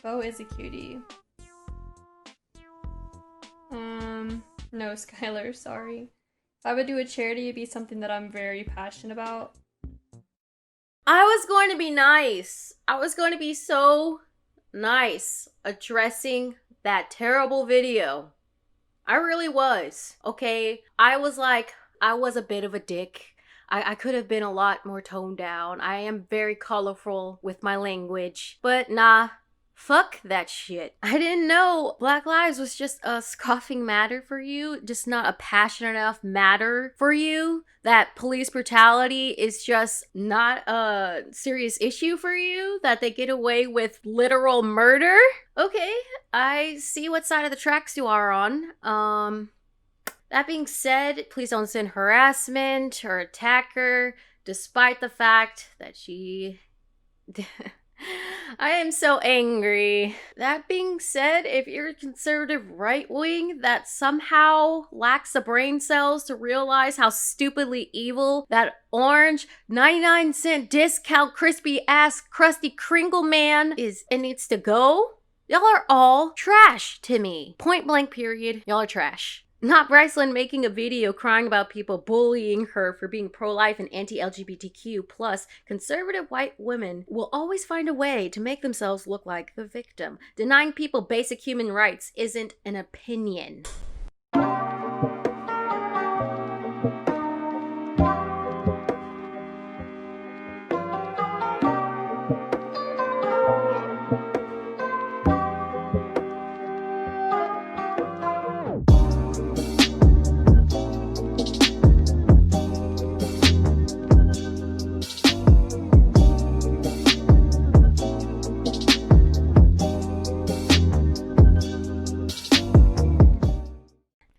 Bo is a cutie. No, Skylar, sorry. If I would do a charity, it'd be something that I'm very passionate about. I was going to be nice. I was going to be so nice addressing that terrible video. I really was. Okay, I was a bit of a dick. I could have been a lot more toned down. I am very colorful with my language. But nah, fuck that shit. I didn't know Black Lives was just a scoffing matter for you, just not a passionate enough matter for you. That police brutality is just not a serious issue for you, that they get away with literal murder. Okay, I see what side of the tracks you are on. That being said, please don't send harassment or attack her, despite the fact that she... I am so angry. That being said, if you're a conservative right-wing that somehow lacks the brain cells to realize how stupidly evil that orange 99-cent discount crispy ass crusty Kringle man is and needs to go, y'all are all trash to me. Point blank period. Y'all are trash. Not Bryclyn making a video crying about people bullying her for being pro-life and anti-LGBTQ+. Conservative white women will always find a way to make themselves look like the victim. Denying people basic human rights isn't an opinion.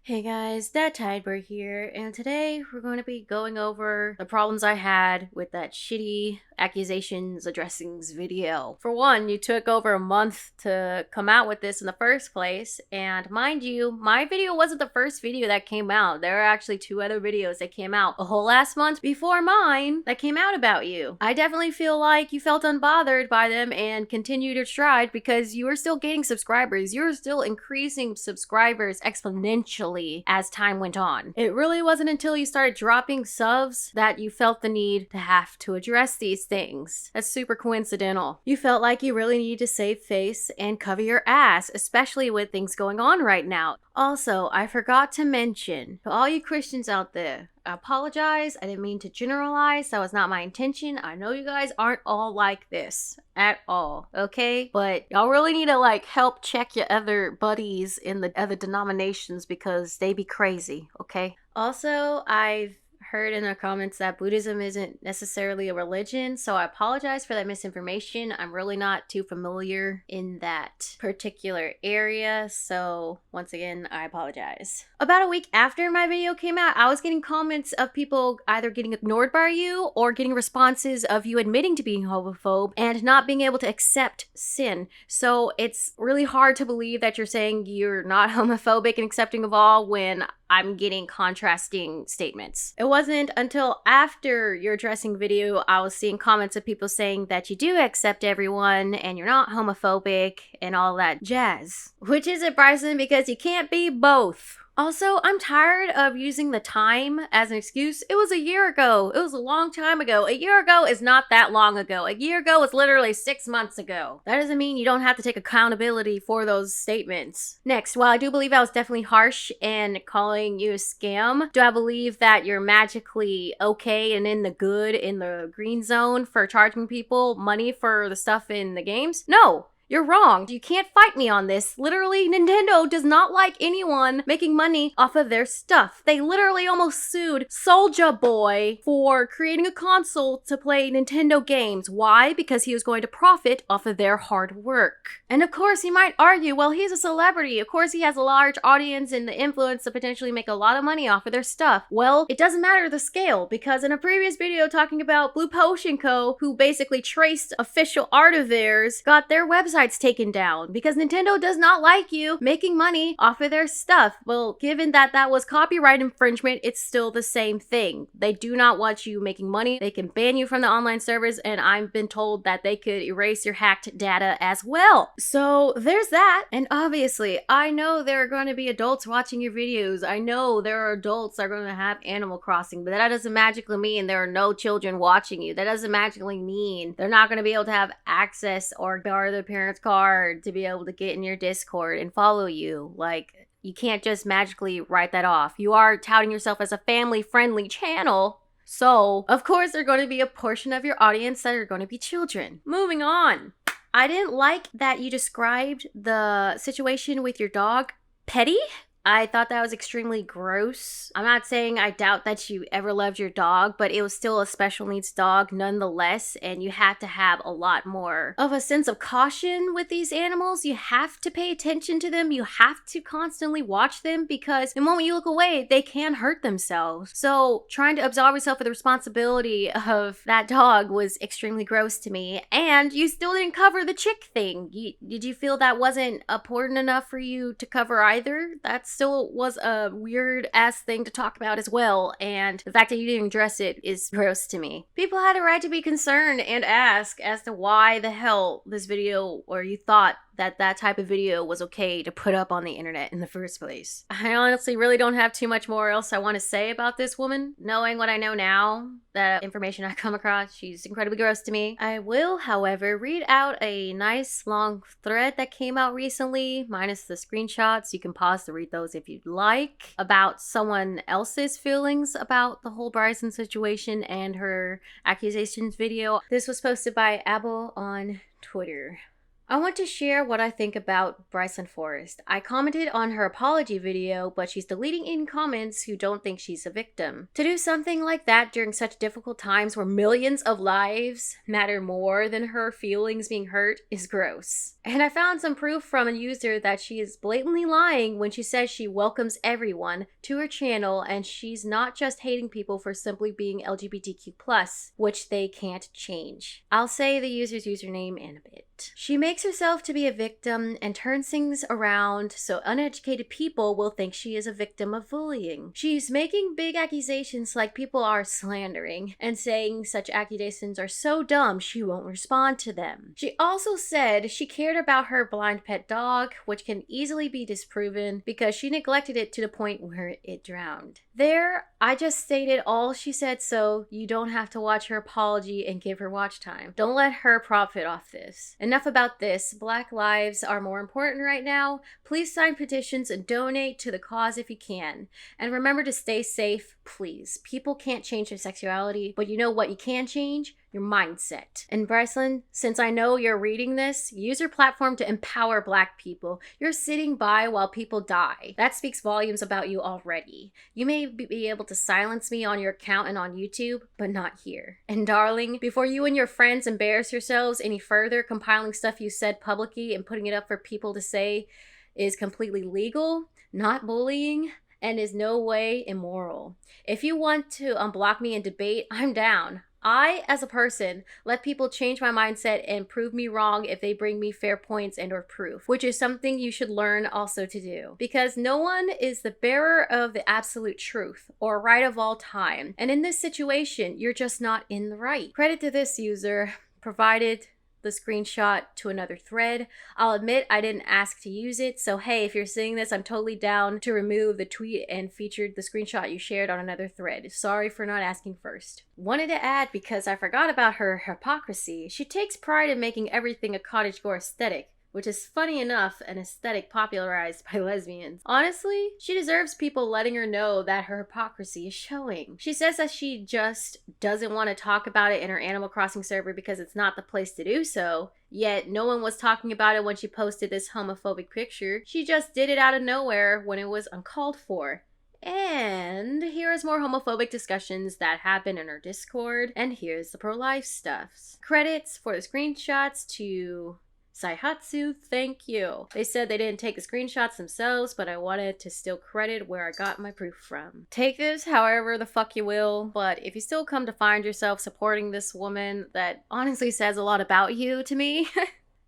Hey guys, Dad Tideberg here, and today we're going to be going over the problems I had with that shitty accusations addressings video. For one, you took over a month to come out with this in the first place, and mind you, my video wasn't the first video that came out. There are actually 2 other videos that came out a whole last month before mine that came out about you. I definitely feel like you felt unbothered by them and continued your stride because you were still gaining subscribers. You were still increasing subscribers exponentially as time went on. It really wasn't until you started dropping subs that you felt the need to have to address these things. That's super coincidental. You felt like you really needed to save face and cover your ass, especially with things going on right now. Also, I forgot to mention, to all you Christians out there, I apologize. I didn't mean to generalize. That was not my intention. I know you guys aren't all like this at all, okay? But y'all really need to help check your other buddies in the other denominations because they be crazy, okay? Also, I've heard in the comments that Buddhism isn't necessarily a religion, so I apologize for that misinformation. I'm really not too familiar in that particular area, so once again, I apologize. About a week after my video came out, I was getting comments of people either getting ignored by you or getting responses of you admitting to being homophobe and not being able to accept sin. So it's really hard to believe that you're saying you're not homophobic and accepting of all when I'm getting contrasting statements. It wasn't until after your dressing video I was seeing comments of people saying that you do accept everyone and you're not homophobic and all that jazz. Which is it, Bryson? Because you can't be both. Also, I'm tired of using the time as an excuse. It was a year ago. It was a long time ago. A year ago is not that long ago. A year ago is literally 6 months ago. That doesn't mean you don't have to take accountability for those statements. Next, while I do believe I was definitely harsh in calling you a scam, do I believe that you're magically okay and in the good, in the green zone for charging people money for the stuff in the games? No! You're wrong. You can't fight me on this. Literally, Nintendo does not like anyone making money off of their stuff. They literally almost sued Soulja Boy for creating a console to play Nintendo games. Why? Because he was going to profit off of their hard work. And of course, you might argue, well, he's a celebrity. Of course, he has a large audience and the influence to potentially make a lot of money off of their stuff. Well, it doesn't matter the scale, because in a previous video talking about Blue Potion Co., who basically traced official art of theirs, got their website copyrights taken down because Nintendo does not like you making money off of their stuff. Well, given that that was copyright infringement, it's still the same thing. They do not want you making money. They can ban you from the online servers, and I've been told that they could erase your hacked data as well. So there's that. And obviously, I know there are going to be adults watching your videos. I know there are adults that are going to have Animal Crossing, but that doesn't magically mean there are no children watching you. That doesn't magically mean they're not going to be able to have access or borrow their parents' card to be able to get in your Discord and follow you. Like, you can't just magically write that off. You are touting yourself as a family-friendly channel. So, of course, there's going to be a portion of your audience that are going to be children. Moving on. I didn't like that you described the situation with your dog petty. I thought that was extremely gross. I'm not saying I doubt that you ever loved your dog, but it was still a special needs dog nonetheless, and you had to have a lot more of a sense of caution with these animals. You have to pay attention to them. You have to constantly watch them because the moment you look away, they can hurt themselves. So trying to absolve yourself of the responsibility of that dog was extremely gross to me, and you still didn't cover the chick thing. Did you feel that wasn't important enough for you to cover either? That's still was a weird ass thing to talk about as well, and the fact that you didn't address it is gross to me. People had a right to be concerned and ask as to why the hell this video, or you thought that that type of video was okay to put up on the internet in the first place. I honestly really don't have too much more else I want to say about this woman. Knowing what I know now, that information I come across, she's incredibly gross to me. I will, however, read out a nice long thread that came out recently, minus the screenshots. You can pause to read those if you'd like, about someone else's feelings about the whole Bryson situation and her accusations video. This was posted by Abel on Twitter. I want to share what I think about Bryson Forrest. I commented on her apology video, but she's deleting in comments who don't think she's a victim. To do something like that during such difficult times where millions of lives matter more than her feelings being hurt is gross. And I found some proof from a user that she is blatantly lying when she says she welcomes everyone to her channel and she's not just hating people for simply being LGBTQ+, which they can't change. I'll say the user's username in a bit. She makes herself to be a victim and turns things around so uneducated people will think she is a victim of bullying. She's making big accusations like people are slandering and saying such accusations are so dumb she won't respond to them. She also said she cared about her blind pet dog, which can easily be disproven because she neglected it to the point where it drowned. There, I just stated all she said so you don't have to watch her apology and give her watch time. Don't let her profit off this. Enough about this. Black lives are more important right now. Please sign petitions and donate to the cause if you can. And remember to stay safe, please. People can't change their sexuality, but you know what you can change? Your mindset. And Briclyn, since I know you're reading this, use your platform to empower Black people. You're sitting by while people die. That speaks volumes about you already. You may be able to silence me on your account and on YouTube, but not here. And darling, before you and your friends embarrass yourselves any further, compiling stuff you said publicly and putting it up for people to say is completely legal, not bullying, and is no way immoral. If you want to unblock me and debate, I'm down. I, as a person, let people change my mindset and prove me wrong if they bring me fair points and or proof, which is something you should learn also to do. Because no one is the bearer of the absolute truth or right of all time. And in this situation, you're just not in the right. Credit to this user, provided the screenshot to another thread. I'll admit I didn't ask to use it, so hey, if you're seeing this, I'm totally down to remove the tweet and featured the screenshot you shared on another thread. Sorry for not asking first. Wanted to add, because I forgot about her hypocrisy, she takes pride in making everything a cottagecore aesthetic, which is funny enough an aesthetic popularized by lesbians. Honestly, she deserves people letting her know that her hypocrisy is showing. She says that she just doesn't want to talk about it in her Animal Crossing server because it's not the place to do so, yet no one was talking about it when she posted this homophobic picture. She just did it out of nowhere when it was uncalled for. And here is more homophobic discussions that happen in our Discord, and here's the pro-life stuffs. Credits for the screenshots to Saihatsu, thank you. They said they didn't take the screenshots themselves, but I wanted to still credit where I got my proof from. Take this however the fuck you will, but if you still come to find yourself supporting this woman, that honestly says a lot about you to me.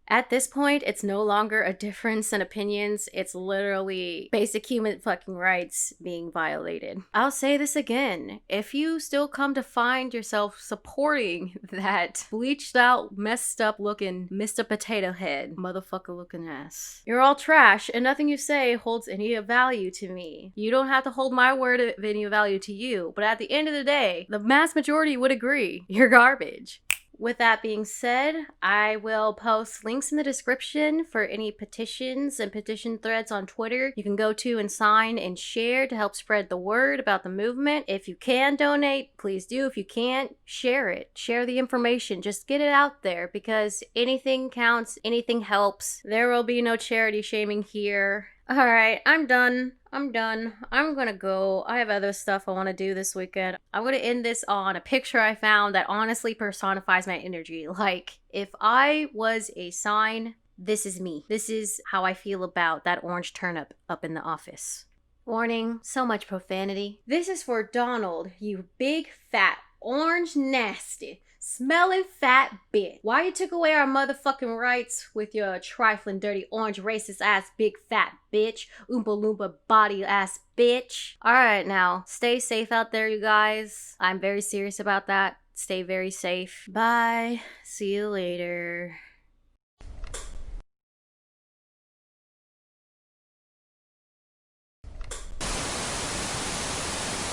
At this point, it's no longer a difference in opinions. It's literally basic human fucking rights being violated. I'll say this again. If you still come to find yourself supporting that bleached out, messed up looking Mr. Potato Head motherfucker looking ass, you're all trash and nothing you say holds any value to me. You don't have to hold my word of any value to you, but at the end of the day, the mass majority would agree. You're garbage. With that being said, I will post links in the description for any petitions and petition threads on Twitter you can go to and sign and share to help spread the word about the movement. If you can donate, please do. If you can't, share it. Share the information. Just get it out there because anything counts, anything helps. There will be no charity shaming here. Alright, I'm done. I'm gonna go. I have other stuff I want to do this weekend. I'm gonna end this on a picture I found that honestly personifies my energy. Like, if I was a sign, this is me. This is how I feel about that orange turnip up in the office. Warning, so much profanity. This is for Donald, you big fat orange nasty smelling fat bitch. Why you took away our motherfucking rights with your trifling dirty orange racist ass big fat bitch, oompa loompa body ass bitch. Alright now, stay safe out there you guys. I'm very serious about that. Stay very safe. Bye. See you later.